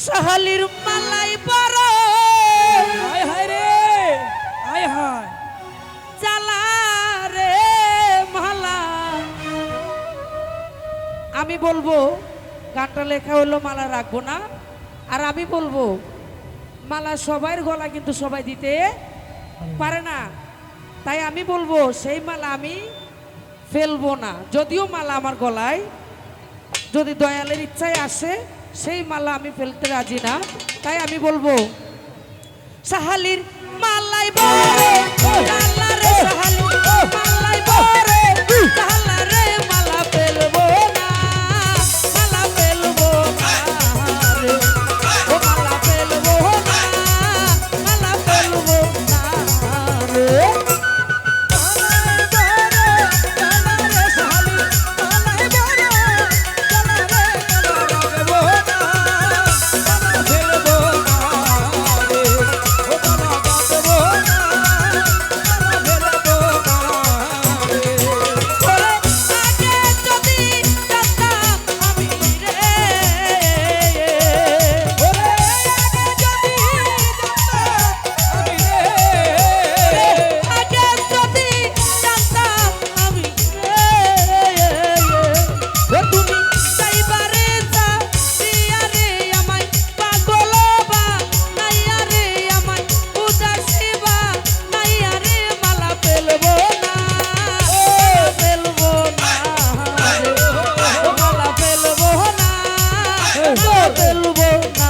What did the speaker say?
সাহালির মালাই বড় হায় হায় রে, হায় হায়। চালা রে মালা। আমি বলবো গানটা লেখা হলো মালা রাখবো না, আর আমি বলবো মালা সবার গলা কিন্তু সবাই দিতে পারে না, তাই আমি বলবো সেই মালা আমি ফেলবো না। যদিও মালা আমার গলায় যদি দয়ালের ইচ্ছায় আসে সেই মালা আমি ফেলতে রাজি না, তাই আমি বলবো সাহালির মালাই বরে লালা রে সাহালির মালাই বরে লালা রে মালা ফেলবো না, মালা ফেলবো না রে, ও মালা ফেলবো না, মালা ফেলবো না রে। ফেলবো না